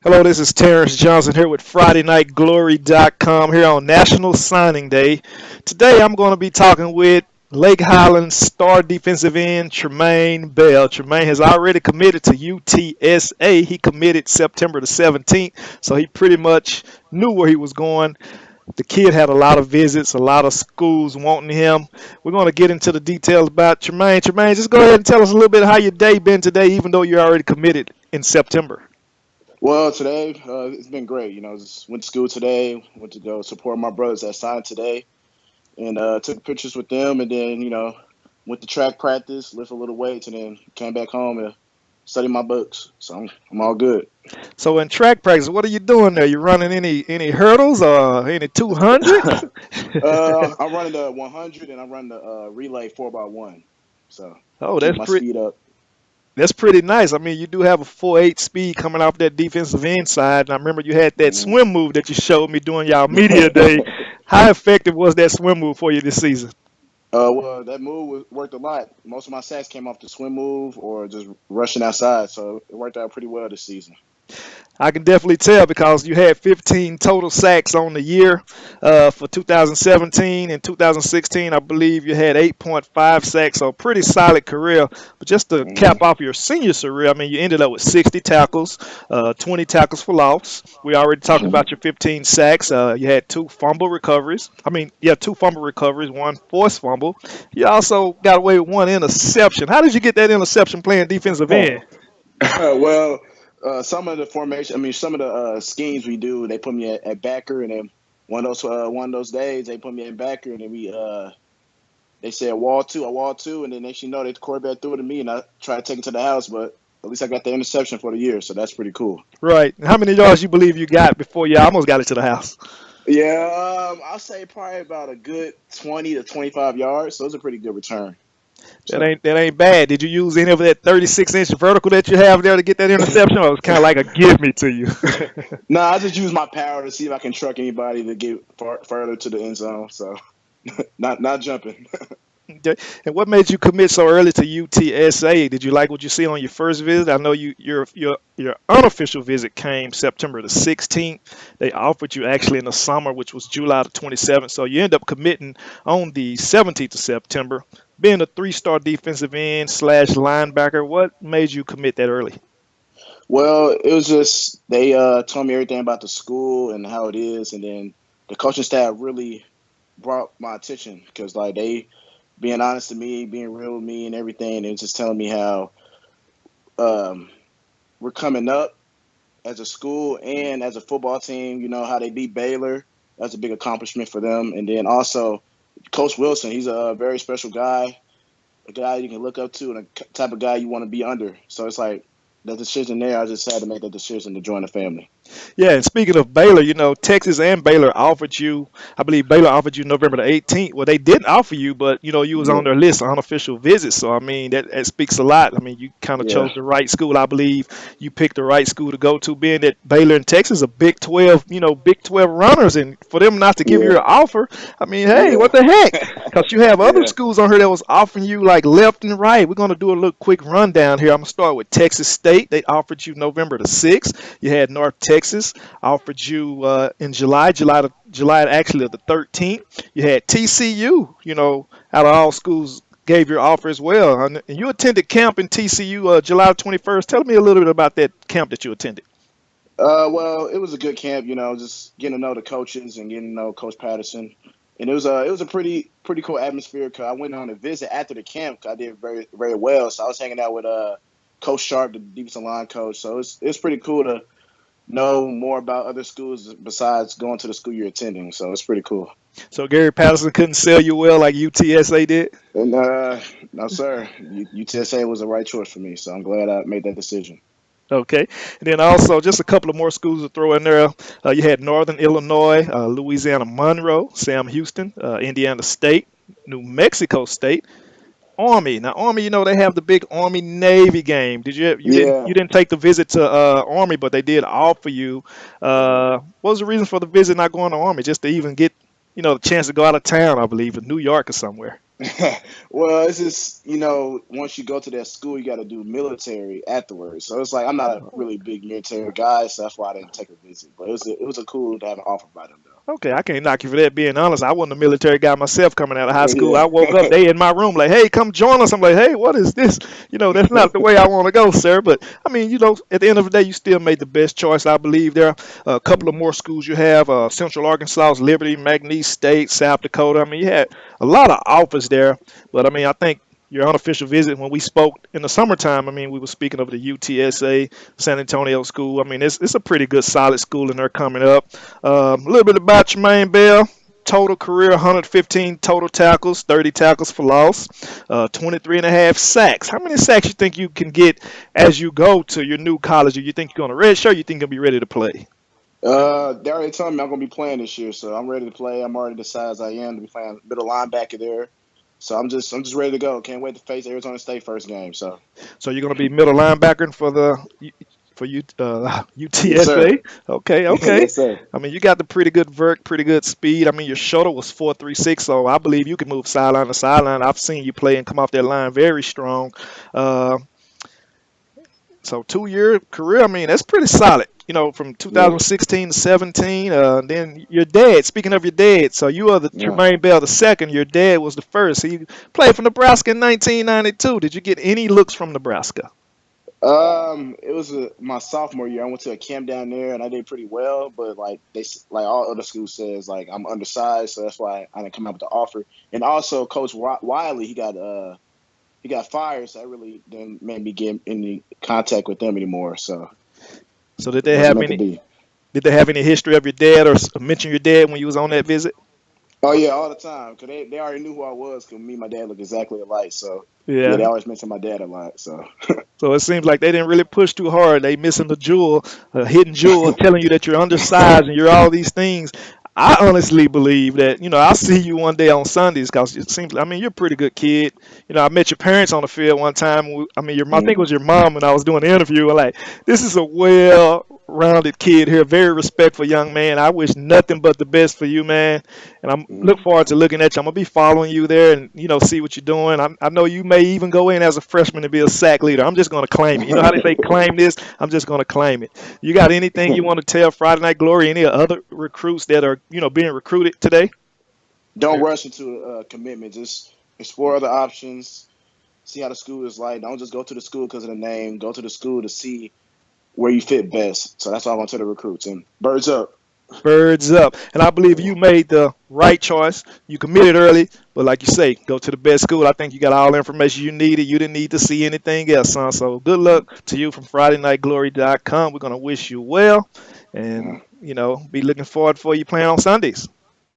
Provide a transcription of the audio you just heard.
Hello, this is Terrence Johnson here with FridayNightGlory.com here on National Signing Day. Today I'm going to be talking with Lake Highlands star defensive end Trumane Bell. Trumane has already committed to UTSA. He committed September the 17th, so he pretty much knew where he was going. The kid had a lot of visits, a lot of schools wanting him. We're going to get into the details about Trumane. Trumane, just go ahead and tell us a little bit how your day been today, even though you're already committed in September. Well, today it's been great. Just went to school today. Went to go support my brothers that signed today, and took pictures with them. And then went to track practice, lift a little weights, and then came back home and studied my books. So I'm all good. So in track practice, what are you doing there? You running any hurdles or any 200s? I'm running the 100 and I'm running the relay 4x1. So Oh, keep my speed up. that's pretty nice. I mean, you do have a 4.8 speed coming off that defensive end side. And I remember you had that Mhm. swim move that you showed me during y'all media day. How effective was that swim move for you this season? Well, that move worked a lot. Most of my sacks came off the swim move or just rushing outside, so it worked out pretty well this season. I can definitely tell because you had 15 total sacks on the year for 2017 and 2016. I believe you had 8.5 sacks, so a pretty solid career. But just to hmm cap off your senior career, I mean, you ended up with 60 tackles, 20 tackles for loss. We already talked about your 15 sacks. You had two fumble recoveries. I mean, yeah, two fumble recoveries, one forced fumble. You also got away with one interception. How did you get that interception playing defensive end? well, some of the formation, I mean, some of the schemes we do, they put me at backer, and then one of those days they put me at backer, and then they said wall two, and then next you know the quarterback threw it to me, and I tried to take it to the house, but at least I got the interception for the year, so that's pretty cool. Right. How many yards you believe you got before you almost got it to the house? Yeah, I'll say probably about a good 20 to 25 yards, so it was a pretty good return. That So. ain't bad. Did you use any of that 36-inch vertical that you have there to get that interception, or it was kind of like a give me to you? No, I just use my power to see if I can truck anybody to get further to the end zone. So not jumping. Okay. And what made you commit so early to UTSA? Did you like what you see on your first visit? I know your unofficial visit came September the 16th. They offered you actually in the summer, which was July the 27th. So you end up committing on the 17th of September. Being a three-star defensive end slash linebacker, what made you commit that early? Well, it was just they told me everything about the school and how it is, and then the coaching staff really brought my attention because like they being honest to me, being real with me, and everything, and just telling me how um, we're coming up as a school and as a football team. You know how they beat Baylor. That's a big accomplishment for them, and then also Coach Wilson. He's a very special guy, a guy you can look up to, and a type of guy you want to be under. So it's like the decision there. I just had to make that decision to join the family. Yeah, and speaking of Baylor, Texas and Baylor offered you, I believe Baylor offered you November the 18th. Well, they didn't offer you, but you was on Yeah, their list of unofficial visits. So I mean, that speaks a lot. I mean, you kind of yeah, chose the right school. I believe you picked the right school to go to, being that Baylor and Texas are Big 12, Big 12 runners, and for them not to give you yeah, an offer, I mean, hey, yeah, what the heck? Because you have other yeah. schools on here that was offering you like left and right. We're going to do a little quick rundown here. I'm going to start with Texas State. They offered you November the 6th. You had North Texas offered you in July actually the 13th. You had TCU, out of all schools gave your offer as well. And you attended camp in TCU July 21st. Tell me a little bit about that camp that you attended. Well, it was a good camp. Just getting to know the coaches and getting to know Coach Patterson, and it was a pretty cool atmosphere. Cause I went on a visit after the camp. 'Cause I did very very well, so I was hanging out with Coach Sharp, the defensive line coach. So it's pretty cool to know more about other schools besides going to the school you're attending. So it's pretty cool. So Gary Patterson couldn't sell you well like UTSA did. And no, sir, UTSA was the right choice for me. So I'm glad I made that decision. Okay. And then also just a couple of more schools to throw in there. You had Northern Illinois, Louisiana Monroe, Sam Houston, Indiana State, New Mexico State, Army. Now Army, they have the big Army Navy game. Did Yeah. you didn't take the visit to Army, but they did offer you. What was the reason for the visit not going to Army? Just to even get the chance to go out of town, I believe, in New York or somewhere. Well, it's just once you go to that school, you got to do military afterwards. So it's like I'm not a really big military guy, so that's why I didn't take a visit. But it was a cool to have an offer by them Okay, I can't knock you for that. Being honest, I wasn't a military guy myself coming out of high school. though. I woke up, they in my room like, "Hey, come join us." I'm like, "Hey, what is this?" That's not the way I want to go, sir. But I mean, at the end of the day, you still made the best choice, I believe. There are a couple of more schools you have: Central Arkansas, Liberty, McNeese State, South Dakota. I mean, you had a lot of offers there. But I mean, I think your unofficial visit when we spoke in the summertime. I mean, we were speaking of the UTSA San Antonio school. I mean, it's a pretty good, solid school, and they're coming up. A little bit about Trumane Bell. Total career 115 total tackles, 30 tackles for loss, 23 and a half sacks. How many sacks you think you can get as you go to your new college? Or you think you're going to redshirt? You think you'll be ready to play? They already told me I'm gonna be playing this year, so I'm ready to play. I'm already decided as I am to be playing middle linebacker there. So I'm just ready to go. Can't wait to face Arizona State first game. So So you're going to be middle linebacker for yes, sir. UTSA. Okay, okay. Yes, sir. I mean, you got the pretty good vert, pretty good speed. I mean, your shoulder was 4.36, so I believe you can move sideline to sideline. I've seen you play and come off that line very strong. Uh, so 2 year career, I mean, that's pretty solid. From Yeah. 2016 to 17. Then your dad. Speaking of your dad, so you are the Yeah. Tremaine Bell the second. Your dad was the first. He played for Nebraska in 1992. Did you get any looks from Nebraska? It was my sophomore year. I went to a camp down there and I did pretty well, but like like all other schools says, like I'm undersized, so that's why I didn't come out with the offer. And also, Coach Wiley, he got fired, so I really didn't make me get any contact with them anymore. So So did it they wasn't have meant to any? be. Did they have any history of your dad or mention your dad when you was on that visit? Oh yeah, all the time, because they already knew who I was. Because me and my dad look exactly alike. So yeah, they Yeah. always mention my dad a lot. So So it seems like they didn't really push too hard. They missing the jewel, a hidden jewel, telling you that you're undersized and you're all these things. I honestly believe that I'll see you one day on Sundays because it seems. I mean, you're a pretty good kid. I met your parents on the field one time. I mean, I think it was your mom when I was doing the interview. Like, this is a well-rounded kid here, very respectful young man. I wish nothing but the best for you, man. And I'm look forward to looking at you. I'm gonna be following you there and see what you're doing. I know you may even go in as a freshman to be a sack leader. I'm just gonna claim it. You know how they say claim this? I'm just gonna claim it. You got anything you want to tell Friday Night Glory? Any other recruits that are being recruited today? don't rush into a commitment. Just explore other options. See how the school is like. Don't just go to the school because of the name. Go to the school to see where you fit best. So that's what I want to the recruits. And birds up. Birds up. And I believe you made the right choice. You committed early, but like you say, go to the best school. I think you got all the information you needed. You didn't need to see anything else, son. So good luck to you from FridayNightGlory.com. We're gonna wish you well, and be looking forward for you playing on Sundays.